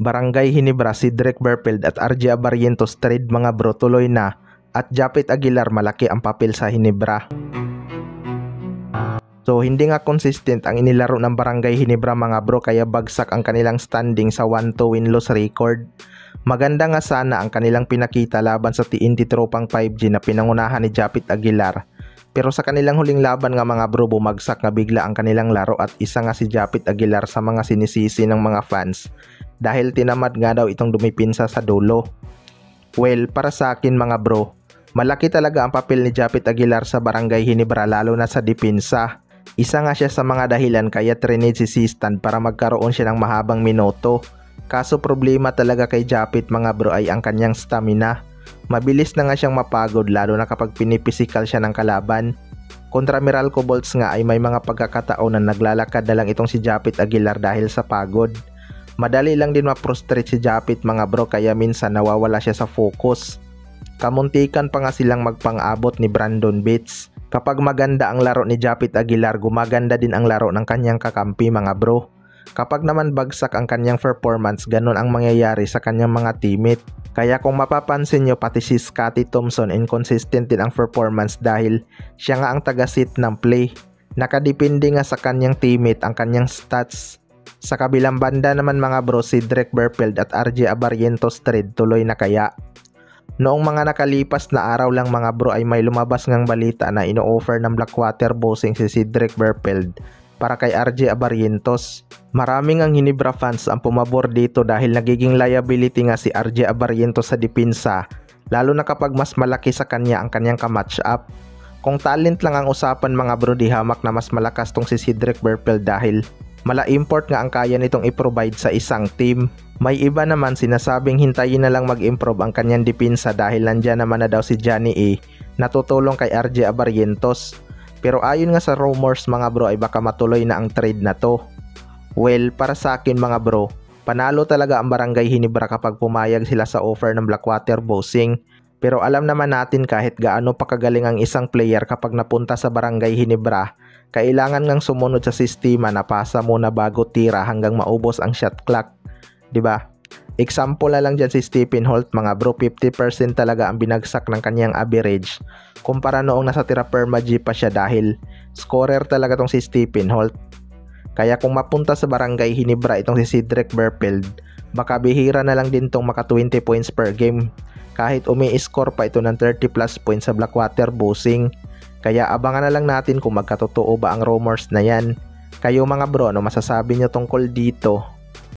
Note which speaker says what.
Speaker 1: Barangay Ginebra, Cedric Berfield at RJ Abarrientos trade mga bro tuloy na at Japit Aguilar malaki ang papel sa Ginebra. So hindi nga consistent ang inilaro ng Barangay Ginebra mga bro kaya bagsak ang kanilang standing sa 1-2 win-loss record. Maganda nga sana ang kanilang pinakita laban sa TNT Tropang 5G na pinangunahan ni Japit Aguilar. Pero sa kanilang huling laban nga mga bro bumagsak nga bigla ang kanilang laro at isa nga si Japit Aguilar sa mga sinisisi ng mga fans dahil tinamad nga daw itong dumipinsa sa dulo. Well, para sa akin mga bro, malaki talaga ang papel ni Japit Aguilar sa Barangay Ginebra lalo na sa depensa. Isa nga siya sa mga dahilan kaya trinade si Sistan para magkaroon siya ng mahabang minuto. Kaso problema talaga kay Japit mga bro ay ang kanyang stamina. Mabilis na nga siyang mapagod lalo na kapag pinipisikal siya ng kalaban. Kontra Meralco Bolts nga ay may mga pagkakataon na naglalakad na lang itong si Japit Aguilar dahil sa pagod. Madali lang din ma-frustrate si Japit mga bro kaya minsan nawawala siya sa focus. Kamuntikan pa nga silang magpang-abot ni Brandon Bates. Kapag maganda ang laro ni Japit Aguilar, gumaganda din ang laro ng kanyang kakampi mga bro. Kapag naman bagsak ang kanyang performance, ganun ang mangyayari sa kanyang mga teammate. Kaya kung mapapansin nyo pati si Scotty Thompson inconsistent din ang performance dahil siya nga ang taga-sit ng play. Nakadepende nga sa kanyang teammate ang kanyang stats. Sa kabilang banda naman mga bro, si Cedric Berfield at RJ Abarrientos trade tuloy na kaya. Noong mga nakalipas na araw lang mga bro ay may lumabas ngang balita na ino-offer ng Blackwater Bossing si Cedric Berfield para kay RJ Abarrientos. Maraming ang Ginebra fans ang pumabor dito dahil nagiging liability nga si RJ Abarrientos sa depensa, lalo na kapag mas malaki sa kanya ang kanyang ka-match up. Kung talent lang ang usapan mga bro, di hamak na mas malakas tong si Cedric Berfield dahil mala import nga ang kaya nitong i-provide sa isang team. May iba naman sinasabing hintayin na lang mag-improve ang kanyang depensa dahil nandyan naman na daw si Johnny A na tutulong kay RJ Abarrientos. Pero ayon nga sa rumors mga bro ay baka matuloy na ang trade na to. Well, para sa akin mga bro, panalo talaga ang Barangay Ginebra kapag pumayag sila sa offer ng Blackwater Bossing. Pero alam naman natin kahit gaano pa kagaling ang isang player kapag napunta sa Barangay Ginebra, kailangan ngang sumunod sa sistema na pasa muna bago tira hanggang maubos ang shot clock. 'Di ba? Example na lang dyan si Stephen Holt mga bro, 50% talaga ang binagsak ng kanyang average kumpara noong nasa tira perma G pa siya dahil scorer talaga tong si Stephen Holt. Kaya kung mapunta sa Barangay Ginebra itong si Cedric Berfield, baka bihira na lang din tong maka 20 points per game kahit umi-score pa ito ng 30 plus points sa Blackwater Bossing. Kaya abangan na lang natin kung magkatotoo ba ang rumors na yan. Kayo mga bro, ano masasabi nyo tungkol dito?